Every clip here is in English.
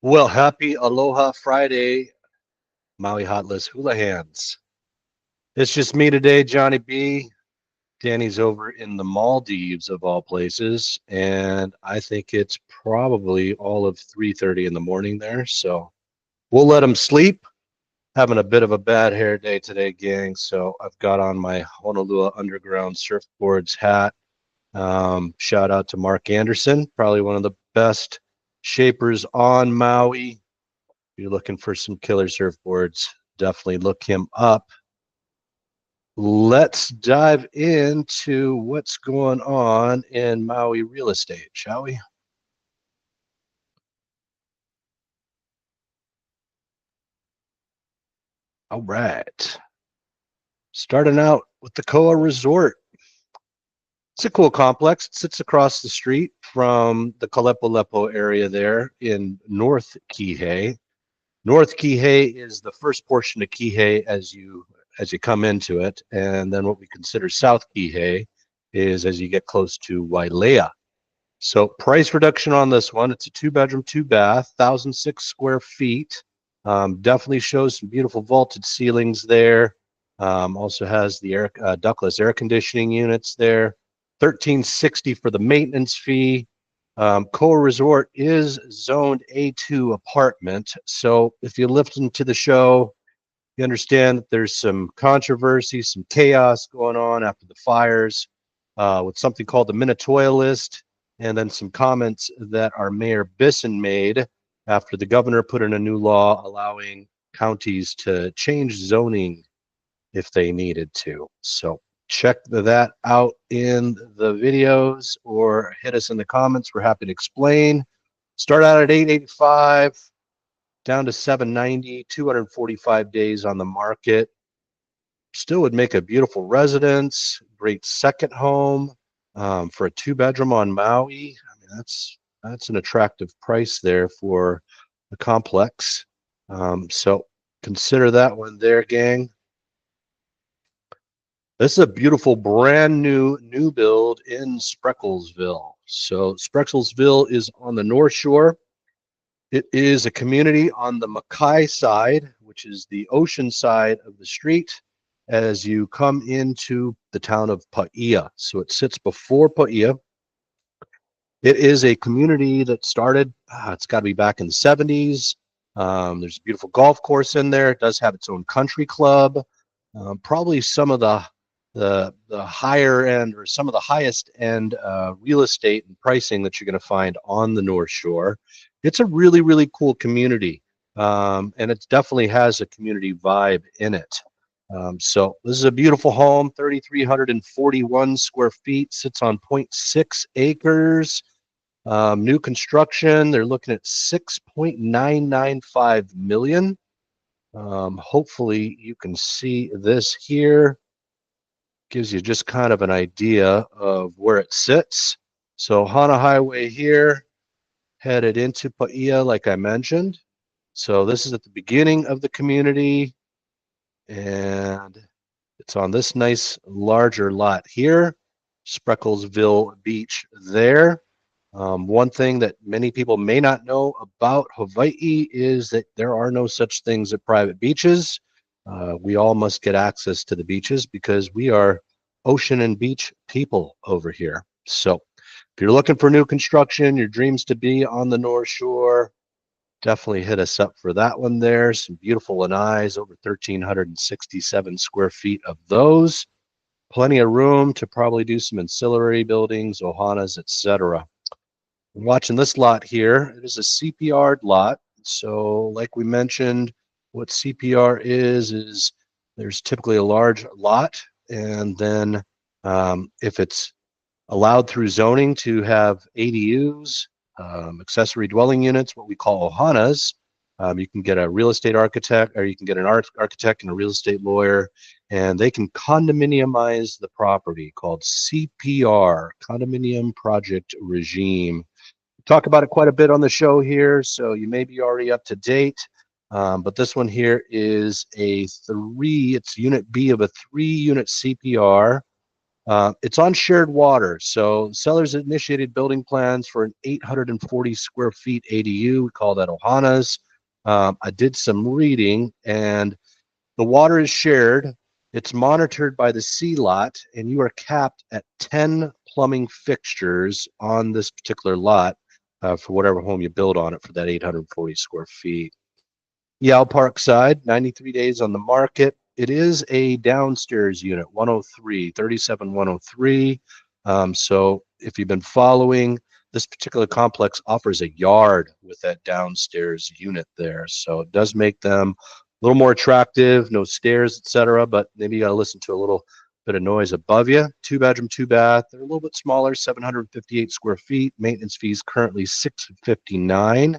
Well, happy Aloha Friday, Maui Hot List Hulahans. It's just me today, Johnny B. Danny's over in the Maldives of all places, and I think it's probably all of 3:30 in the morning there. So we'll let him sleep. Having a bit of a bad hair day today, gang. So I've got on my Honolulu Underground Surfboards hat. Shout out to Mark Anderson, probably one of the best shapers on Maui. If you're looking for some killer surfboards, definitely look him up. Let's dive into what's going on in Maui real estate, shall we? All right. Starting out with the Koa Resort. It's a cool complex. It sits across the street from the Kalepo area there in North Kihei. North Kihei is the first portion of Kihei as you come into it, and then what we consider South Kihei is as you get close to Wailea. So price reduction on this one. It's a two-bedroom, two-bath, 1,006 square feet. Definitely shows some beautiful vaulted ceilings there. Also has the ductless air conditioning units there. 1,360 for the maintenance fee. Koa Resort is zoned A2 apartment. So if you listen to the show, you understand that there's some controversy, some chaos going on after the fires with something called the Minatoya list, and then some comments that our Mayor Bisson made after the governor put in a new law allowing counties to change zoning if they needed to. So check that out in the videos or hit us in the comments. We're happy to explain. Start out at 885, down to 790, 245 days on the market. Still would make a beautiful residence, great second home for a two-bedroom on Maui. I mean, that's an attractive price there for a complex. So consider that one there, gang. This is a beautiful brand new build in Sprecklesville. So Sprecklesville is on the North Shore. It is a community on the Makai side, which is the ocean side of the street as you come into the town of Paia. So it sits before Paia. It is a community that started, it's got to be back in the 70s. There's a beautiful golf course in there. It does have its own country club. Probably some of the higher end or some of the highest end real estate and pricing that you're going to find on the North Shore. It's a really cool community, and it definitely has a community vibe in it. So this is a beautiful home, 3,341 square feet, sits on 0.6 acres. New construction, they're looking at 6.995 million. Hopefully you can see this here. Gives you just kind of an idea of where it sits. So Hana Highway here, headed into Paia, like I mentioned. So this is at the beginning of the community, and it's on this nice larger lot here. Sprecklesville Beach there. One thing that many people may not know about Hawaii is that there are no such things as private beaches. We all must get access to the beaches because we are ocean and beach people over here. So if you're looking for new construction, your dreams to be on the North Shore, definitely hit us up for that one there. Some beautiful lanais, over 1,367 square feet of those. Plenty of room to probably do some ancillary buildings, ohanas, etc. Watching this lot here, it is a CPR lot. So like we mentioned, what CPR is there's typically a large lot, and then if it's allowed through zoning to have ADUs, accessory dwelling units, what we call ohanas, you can get a real estate architect, or you can get an architect and a real estate lawyer, and they can condominiumize the property, called CPR, Condominium Project Regime. Talk about it quite a bit on the show here, so you may be already up to date. But this one here is it's unit B of a 3-unit CPR. It's on shared water. So sellers initiated building plans for an 840 square feet ADU. We call that Ohana's. I did some reading, and the water is shared. It's monitored by the C lot, and you are capped at 10 plumbing fixtures on this particular lot for whatever home you build on it for that 840 square feet. Yao Parkside, 93 days on the market. It is a downstairs unit, 103, 37103. So if you've been following, this particular complex offers a yard with that downstairs unit there. So it does make them a little more attractive, no stairs, etc. But maybe you got to listen to a little bit of noise above you. 2 bedroom, 2 bath. They're a little bit smaller, 758 square feet. Maintenance fees currently $659.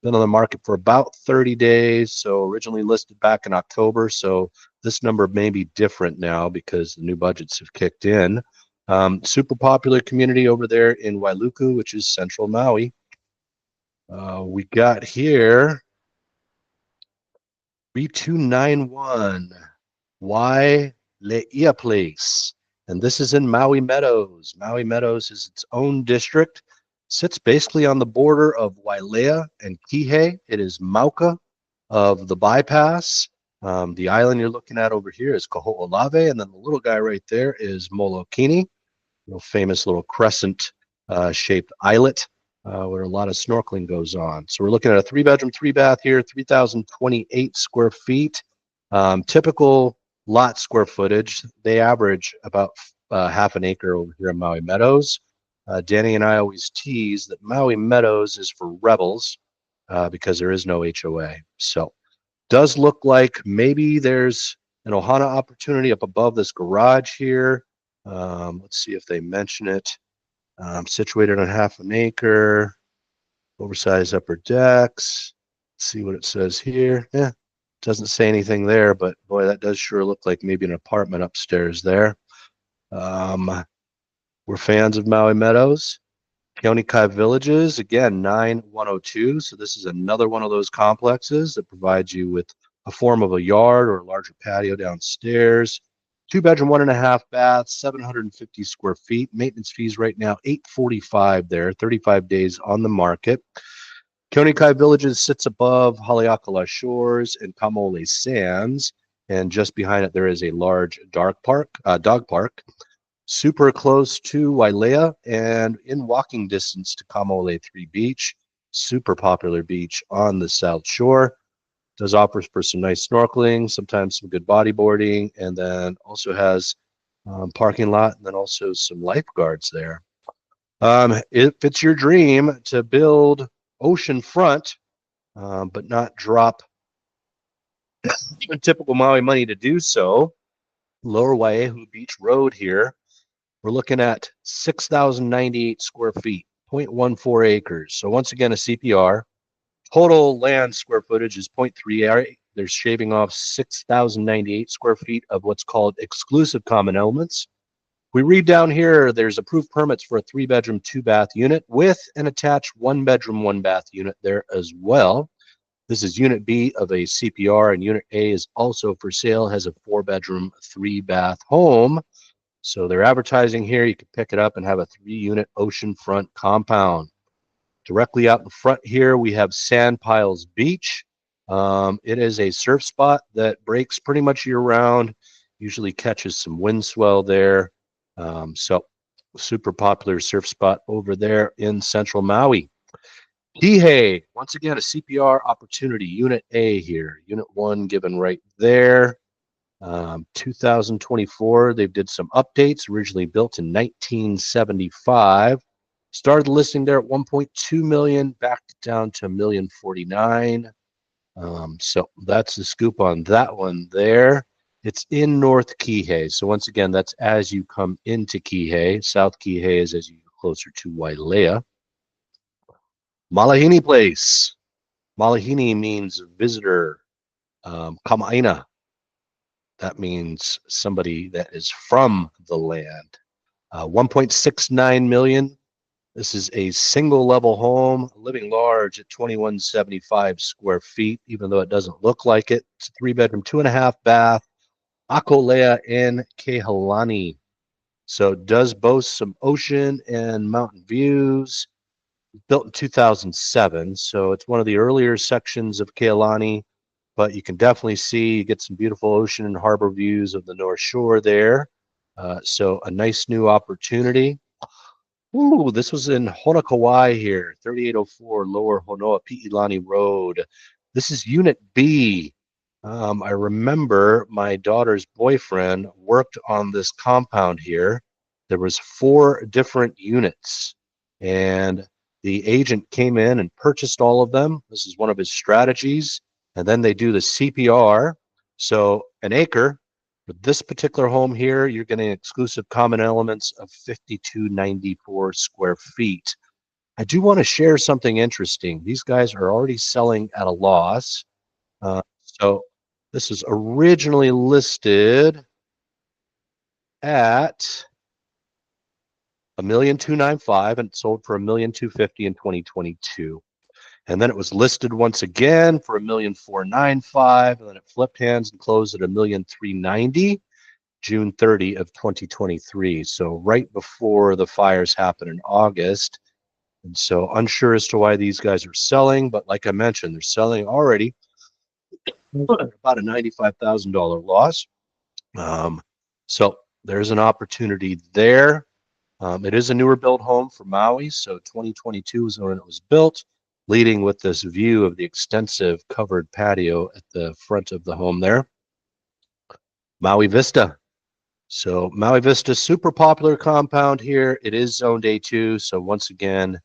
Been on the market for about 30 days. So originally listed back in October. So this number may be different now because the new budgets have kicked in. Super popular community over there in Wailuku, which is central Maui. We got here 3291 Leia Place. And this is in Maui Meadows. Maui Meadows is its own district. Sits basically on the border of Wailea and Kihei. It is Mauka of the bypass. The island you're looking at over here is Kaho'olave, and then the little guy right there is Molokini, famous little crescent shaped islet where a lot of snorkeling goes on. So we're looking at a 3 bedroom, 3 bath here, 3,028 square feet. Typical lot square footage, they average about half an acre over here in Maui Meadows. Danny and I always tease that Maui Meadows is for rebels because there is no HOA. So does look like maybe there's an Ohana opportunity up above this garage here. Let's see if they mention it. Situated on half an acre, oversized upper decks. Let's see what it says here. Yeah, doesn't say anything there, but boy, that does sure look like maybe an apartment upstairs there. We're fans of Maui Meadows. Keonikai Villages, again, 9102. So this is another one of those complexes that provides you with a form of a yard or a larger patio downstairs. 2 bedroom, 1.5 bath, 750 square feet. Maintenance fees right now, $845 there, 35 days on the market. Keonikai Villages sits above Haleakala Shores and Kamole Sands. And just behind it, there is a large dog park. Super close to Wailea and in walking distance to Kamole 3 Beach. Super popular beach on the South Shore. Does offer for some nice snorkeling, sometimes some good bodyboarding, and then also has parking lot and then also some lifeguards there. If it's your dream to build oceanfront, but not drop typical Maui money to do so, Lower Waiahu Beach Road here, we're looking at 6,098 square feet, 0.14 acres. So once again, a CPR. Total land square footage is 0.3. They're shaving off 6,098 square feet of what's called exclusive common elements. We read down here, there's approved permits for a 3 bedroom, 2 bath unit with an attached 1 bedroom, 1 bath unit there as well. This is Unit B of a CPR, and Unit A is also for sale, has a 4 bedroom, 3 bath home. So they're advertising here. You can pick it up and have a 3-unit oceanfront compound. Directly out in front here, we have Sand Piles Beach. It is a surf spot that breaks pretty much year round, usually catches some wind swell there. So super popular surf spot over there in central Maui. Kihei, once again, a CPR opportunity. Unit A here. Unit 1 given right there. 2024, they did some updates, originally built in 1975. Started the listing there at 1.2 million, backed down to $1,049,000. So that's the scoop on that one there. It's in North Kihei. So once again, that's as you come into Kihei. South Kihei is as you get closer to Wailea. Malahini Place. Malahini means visitor. Kama'aina. That means somebody that is from the land. 1.69 million. This is a single level home, living large at 2175 square feet, even though it doesn't look like it. It's a 3 bedroom, 2.5 bath, Akolea in Kehalani. So it does boast some ocean and mountain views. Built in 2007, so it's one of the earlier sections of Kealani, but you can definitely see, you get some beautiful ocean and harbor views of the North Shore there. So a nice new opportunity. Ooh, this was in Honokawai here, 3804 Lower Honoa Pi'ilani Road. This is Unit B. I remember my daughter's boyfriend worked on this compound here. There was 4 different units, and the agent came in and purchased all of them. This is one of his strategies. And then they do the CPR. So an acre. With this particular home here, you're getting exclusive common elements of 5,294 square feet. I do want to share something interesting. These guys are already selling at a loss. So this was originally listed at $1,295,000 and it sold for $1,250,000 in 2022. And then it was listed once again for $1,495,000, and then it flipped hands and closed at $1,390,000. June 30 of 2023. So right before the fires happened in August. And so unsure as to why these guys are selling, but like I mentioned, they're selling already about a $95,000 loss. So there's an opportunity there. It is a newer built home for Maui. So 2022 is when it was built, leading with this view of the extensive covered patio at the front of the home there. Maui Vista. So Maui Vista, super popular compound here. It is zoned A2. So once again,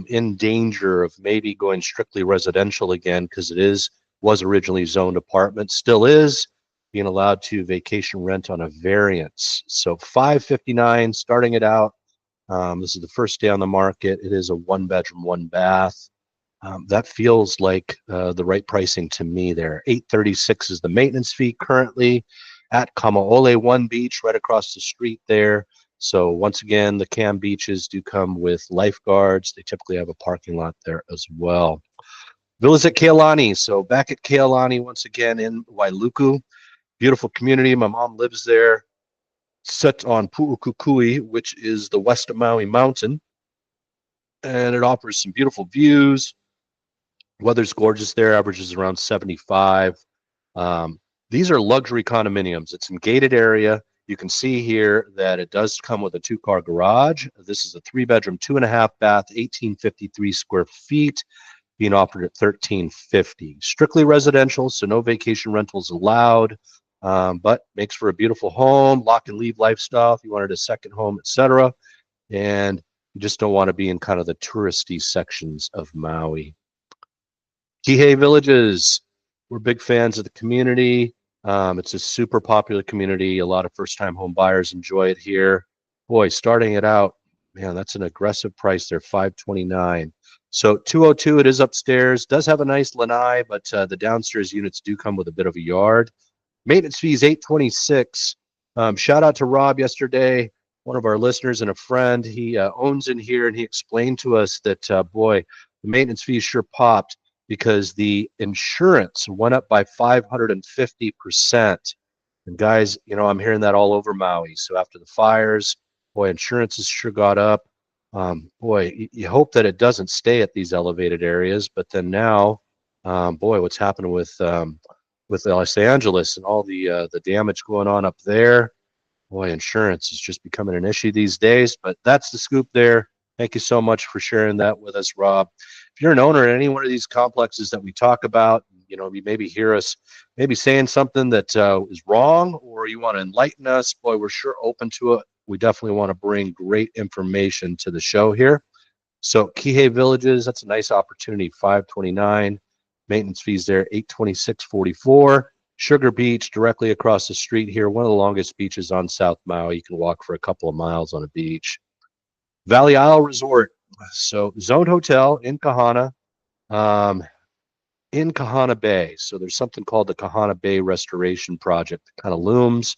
in danger of maybe going strictly residential again, because it was originally zoned apartment, still is being allowed to vacation rent on a variance. So $559 starting it out. This is the first day on the market. It is a 1-bedroom, 1-bath. That feels like the right pricing to me there. $836 is the maintenance fee currently at Kamaole One Beach, right across the street there. So once again, the CAM beaches do come with lifeguards. They typically have a parking lot there as well. Villas at Kealani. So back at Kealani once again in Wailuku. Beautiful community. My mom lives there. Set on Pu'ukukui, which is the west of Maui Mountain. And it offers some beautiful views. Weather's gorgeous there, averages around 75. These are luxury condominiums. It's in gated area. You can see here that it does come with a 2-car garage. This is a 3-bedroom, 2.5-bath, 1,853 square feet, being offered at $1,350. Strictly residential, so no vacation rentals allowed, but makes for a beautiful home, lock and leave lifestyle if you wanted a second home, etc. And you just don't want to be in kind of the touristy sections of Maui. Kihei Villages. We're big fans of the community. It's a super popular community. A lot of first-time home buyers enjoy it here. Boy, starting it out, man, that's an aggressive price there, $529. So 202, it is upstairs. Does have a nice lanai, but the downstairs units do come with a bit of a yard. Maintenance fees, $826. Shout out to Rob yesterday, one of our listeners and a friend. He owns in here, and he explained to us that, boy, the maintenance fees sure popped because the insurance went up by 550%. And guys, you know, I'm hearing that all over Maui. So after the fires, boy, insurance has sure got up. Boy, you hope that it doesn't stay at these elevated areas. But then now, boy, what's happening with Los Angeles and all the damage going on up there. Boy, insurance is just becoming an issue these days. But that's the scoop there. Thank you so much for sharing that with us, Rob. If you're an owner at any one of these complexes that we talk about, you know, you maybe hear us maybe saying something that is wrong, or you want to enlighten us, boy, we're sure open to it. We definitely want to bring great information to the show here. So Kihei Villages, that's a nice opportunity, $529. Maintenance fees there, $826.44. Sugar Beach, directly across the street here, one of the longest beaches on South Maui. You can walk for a couple of miles on a beach. Valley Isle Resort, so zoned hotel in Kahana, Bay. So there's something called the Kahana Bay Restoration Project that kind of looms.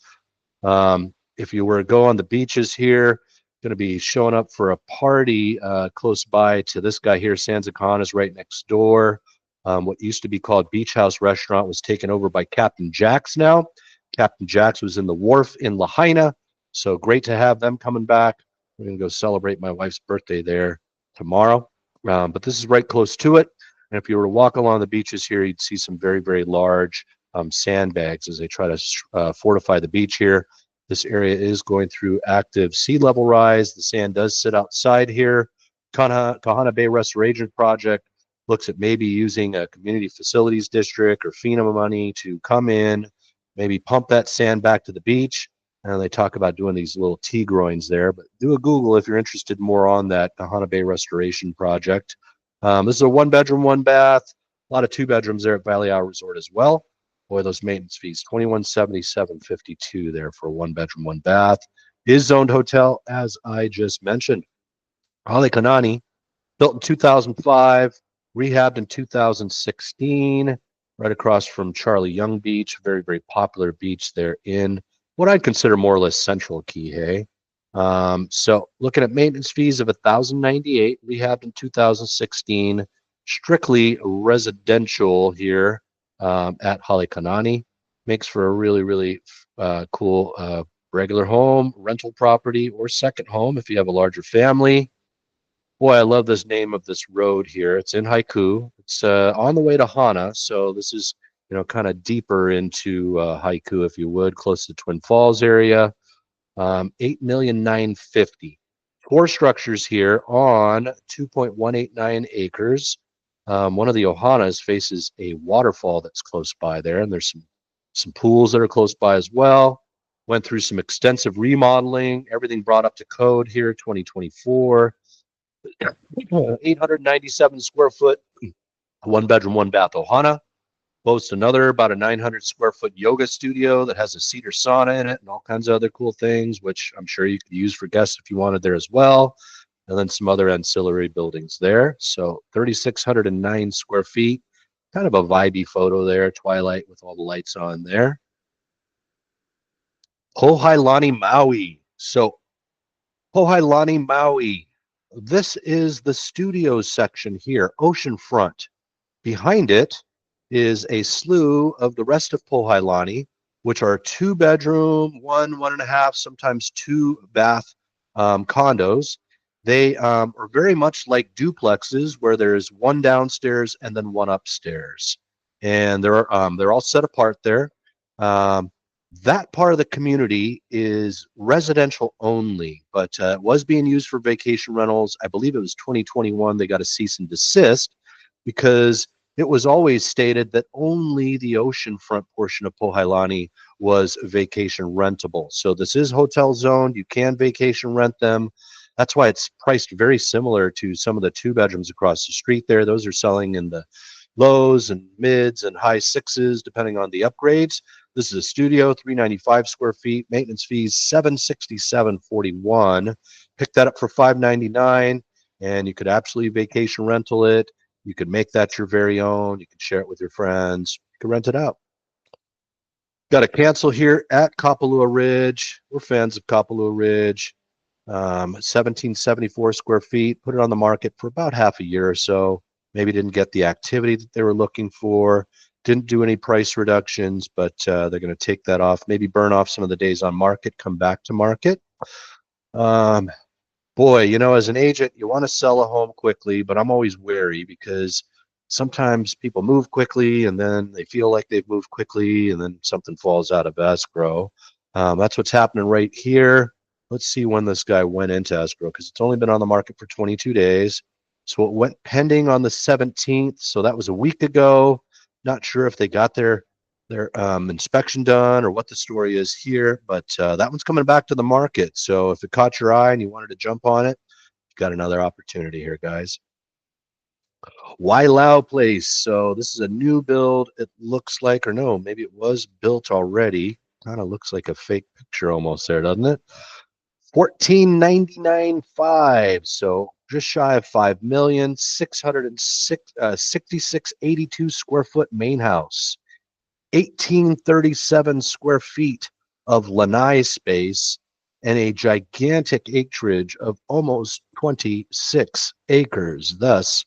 If you were to go on the beaches here, going to be showing up for a party close by to this guy here. Sands Kahana is right next door. What used to be called Beach House Restaurant was taken over by Captain Jack's now. Captain Jack's was in the wharf in Lahaina. So great to have them coming back. We're going to go celebrate my wife's birthday there tomorrow. But this is right close to it. And if you were to walk along the beaches here, you'd see some very, very large sandbags as they try to fortify the beach here. This area is going through active sea level rise. The sand does sit outside here. Kahana Bay Restoration Project looks at maybe using a community facilities district or FEMA money to come in, maybe pump that sand back to the beach. And they talk about doing these little T-groins there, but do a Google if you're interested more on that Kahana Bay Restoration Project. This is a 1-bedroom, 1-bath, a lot of 2 bedrooms there at Valley Isle Resort as well. Boy, those maintenance fees, $2177.52 there for a 1-bedroom, 1-bath. Is zoned hotel, as I just mentioned. Halekanani, built in 2005, rehabbed in 2016, right across from Charlie Young Beach, very, very popular beach there in what I'd consider more or less central Kihei. So looking at maintenance fees of $1,098, rehabbed in 2016, strictly residential here at Halekanani. Makes for a really, really cool regular home, rental property, or second home if you have a larger family. Boy, I love this name of this road here. It's in Haiku. It's on the way to Hana, so this is kind of deeper into Haiku, if you would, close to Twin Falls area. 8,950,000. 4 structures here on 2.189 acres. One of the Ohanas faces a waterfall that's close by there, and there's some pools that are close by as well. Went through some extensive remodeling, everything brought up to code here, 2024. 897 square foot, 1-bedroom, 1-bath Ohana. Boasts another about a 900 square foot yoga studio that has a cedar sauna in it and all kinds of other cool things, which I'm sure you could use for guests if you wanted there as well. And then some other ancillary buildings there. So 3,609 square feet, kind of a vibey photo there, twilight with all the lights on there. Pohailani, Maui. So Pohailani, Maui. This is the studio section here, oceanfront. Behind it is a slew of the rest of Pohailani, which are 2-bedroom, 1.5, sometimes 2-bath condos. They are very much like duplexes where there's one downstairs and then one upstairs. And they're all set apart there. That part of the community is residential only, but it was being used for vacation rentals. I believe it was 2021. They got a cease and desist because it was always stated that only the oceanfront portion of Pohailani was vacation rentable. So this is hotel zoned. You can vacation rent them. That's why it's priced very similar to some of the 2 bedrooms across the street there. Those are selling in the lows and mids and high 6s, depending on the upgrades. This is a studio, 395 square feet, maintenance fees, $767.41. Pick that up for $599, and you could absolutely vacation rental it. You could make that your very own. You can share it with your friends. You can rent it out. Got a cancel here at Kapalua Ridge. We're fans of Kapalua Ridge. 1774 square feet. Put it on the market for about half a year or so. Maybe didn't get the activity that they were looking for. Didn't do any price reductions, but they're going to take that off. Maybe burn off some of the days on market, come back to market. Boy, as an agent, you want to sell a home quickly, but I'm always wary because sometimes people move quickly and then they feel like they've moved quickly and then something falls out of escrow. That's what's happening right here. Let's see when this guy went into escrow because it's only been on the market for 22 days. So it went pending on the 17th. So that was a week ago. Not sure if they got their inspection done or what the story is here, but that one's coming back to the market. So if it caught your eye and you wanted to jump on it, you've got another opportunity here, guys. Wailau Place. So this is a new build. It looks like, or no, maybe it was built already. Kind of looks like a fake picture almost there, doesn't it? $1499.5. So just shy of 5 million, 6682 square foot main house, 1837 square feet of lanai space, and a gigantic acreage of almost 26 acres. Thus,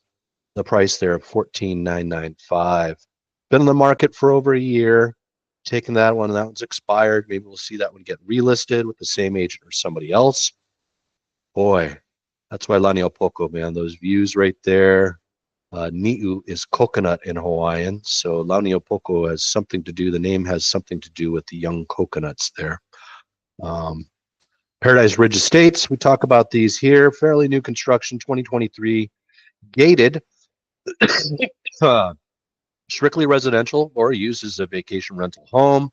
the price there of $14,995. Been on the market for over a year. taking that one. That one's expired. Maybe we'll see that one get relisted with the same agent or somebody else. Boy, that's why Laniopoko, man. Those views right there. Ni'u is coconut in Hawaiian, so Laniopoko has something to do. The name has something to do with the young coconuts there. Paradise Ridge Estates, we talk about these here. Fairly new construction, 2023, gated, strictly residential or used as a vacation rental home.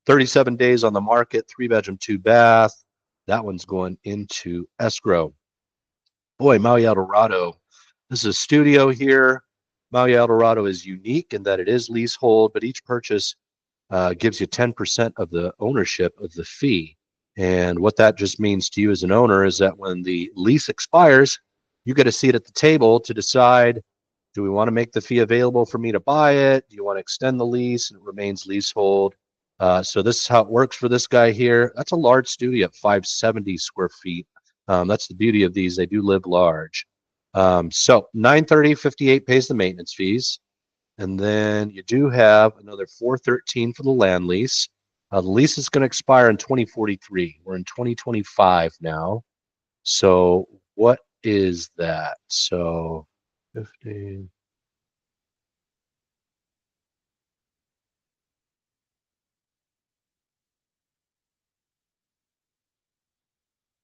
37 days on the market, 3-bedroom, 2-bath. That one's going into escrow. Boy, Maui Eldorado. This is a studio here. Maui Eldorado is unique in that it is leasehold, but each purchase gives you 10% of the ownership of the fee. And what that just means to you as an owner is that when the lease expires, you get a seat at the table to decide, do we want to make the fee available for me to buy it? Do you want to extend the lease and it remains leasehold? So this is how it works for this guy here. That's a large studio at 570 square feet. That's the beauty of these. They do live large. So $930.58 pays the maintenance fees. And then you do have another $413 for the land lease. The lease is going to expire in 2043. We're in 2025 now. So what is that? So 15.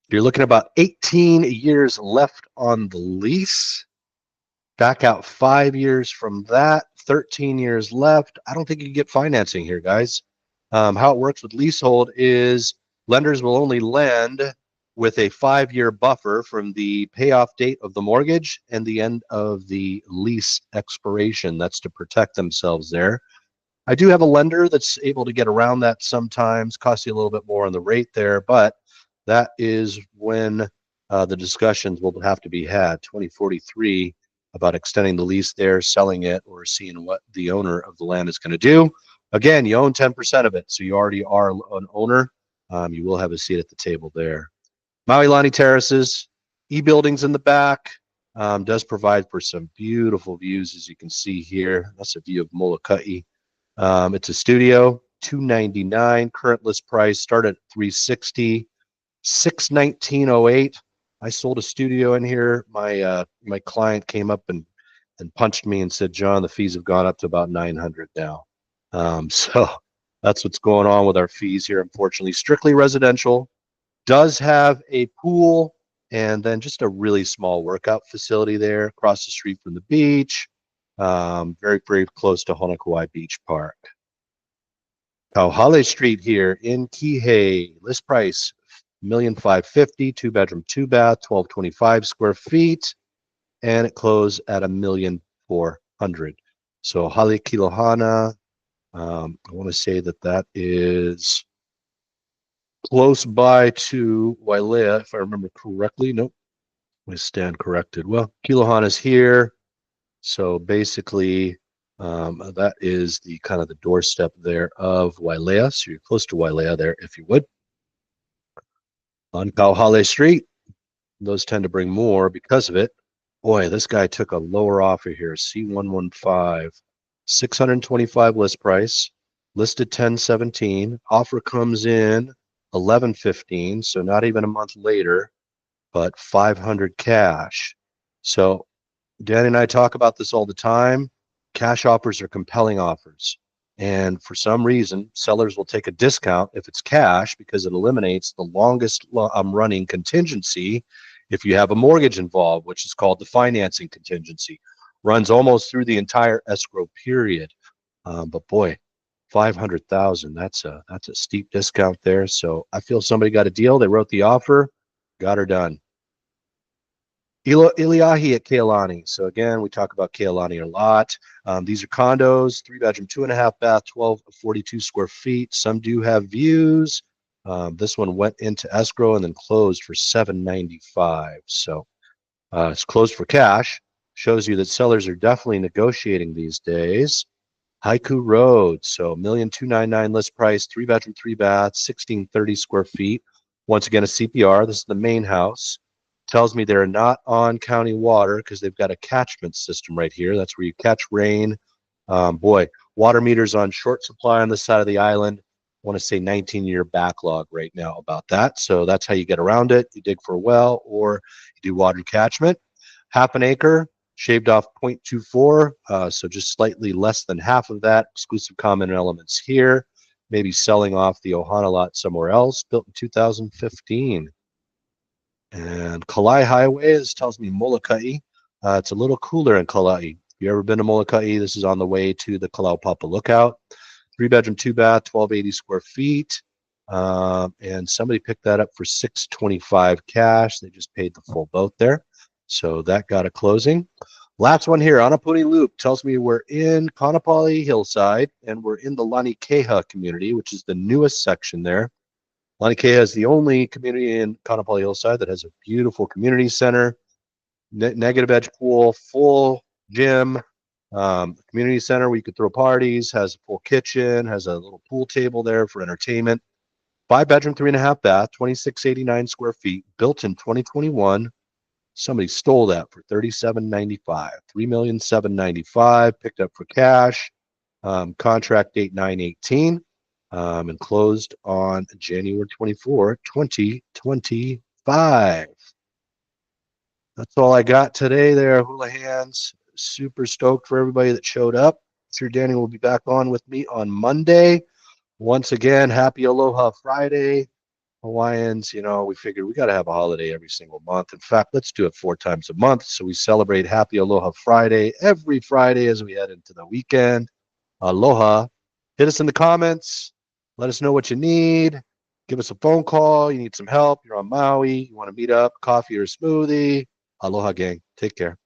You're looking at about 18 years left on the lease. Back out 5 years from that, 13 years left. I don't think you can get financing here, guys. How it works with leasehold is lenders will only lend with a 5-year buffer from the payoff date of the mortgage and the end of the lease expiration. That's to protect themselves there. I do have a lender that's able to get around that sometimes, cost you a little bit more on the rate there, but that is when the discussions will have to be had. 2043 about extending the lease there, selling it, or seeing what the owner of the land is going to do. Again, you own 10% of it, so you already are an owner. You will have a seat at the table there. Maui Lani Terraces, E-buildings in the back, does provide for some beautiful views, as you can see here. That's a view of Molokai. It's a studio, $299. Current list price start at $360. $619.08. I sold a studio in here. My client came up and punched me and said, John, the fees have gone up to about 900 now. So that's what's going on with our fees here, unfortunately. Strictly residential, does have a pool and then just a really small workout facility there across the street from the beach. Very, very close to Honokawai Beach Park. Kauhale Street here in Kihei. List price $1,550,000, 2-bedroom, 2-bath, 1,225 square feet, and it closed at $1,400,000. So Hale Kilohana, I want to say that is close by to Wailea, if I remember correctly. Nope, I stand corrected. Well, Kilohana is here, so basically that is the kind of the doorstep there of Wailea. So you're close to Wailea there, if you would. On Kauhale Street, those tend to bring more because of it. Boy, this guy took a lower offer here. C115, 625 list price, listed 1017. Offer comes in 1115, so not even a month later, but 500 cash. So Danny and I talk about this all the time. Cash offers are compelling offers. And for some reason, sellers will take a discount if it's cash because it eliminates the longest running contingency if you have a mortgage involved, which is called the financing contingency. Runs almost through the entire escrow period. But boy, 500,000, that's a steep discount there. So I feel somebody got a deal. They wrote the offer, got her done. Iliahi at Kealani. So again, we talk about Kealani a lot. These are condos, 3-bedroom, 2.5-bath, 1,242 square feet. Some do have views. This one went into escrow and then closed for $795. So it's closed for cash. Shows you that sellers are definitely negotiating these days. Haiku Road. So $1,299,000 list price, 3-bedroom, 3-bath, 1,630 square feet. Once again, a CPR. This is the main house. Tells me they're not on county water because they've got a catchment system right here. That's where you catch rain. Boy, Water meters on short supply on this side of the island. I want to say 19-year backlog right now about that. So that's how you get around it. You dig for a well or you do water catchment. Half an acre, shaved off 0.24, so just slightly less than half of that. Exclusive common elements here. Maybe selling off the Ohana lot somewhere else, built in 2015. And Kalai Highway, this tells me Molokai. It's a little cooler in Kalai. If you ever been to Molokai, this is on the way to the Kalaupapa Lookout. 3-bedroom, 2-bath, 1280 square feet. And somebody picked that up for $625 cash. They just paid the full boat there. So that got a closing. Last one here, Anapuni Loop tells me we're in Kaanapali Hillside and we're in the Lanikeha community, which is the newest section there. Lanikeha is the only community in Kaanapali Hillside that has a beautiful community center, negative edge pool, full gym, community center where you could throw parties, has a full kitchen, has a little pool table there for entertainment. 5-bedroom, 3.5-bath, 2689 square feet, built in 2021. Somebody stole that for $37.95, $3,795,000, picked up for cash. Contract date 9/18, and closed on January 24, 2025. That's all I got today there, Hulahans. Super stoked for everybody that showed up. Sure, Danny will be back on with me on Monday. Once again, happy Aloha Friday. Hawaiians, we figured we got to have a holiday every single month. In fact, let's do it 4 times a month. So we celebrate Happy Aloha Friday every Friday as we head into the weekend. Aloha. Hit us in the comments. Let us know what you need. Give us a phone call. You need some help. You're on Maui. You want to meet up, coffee or smoothie. Aloha, gang. Take care.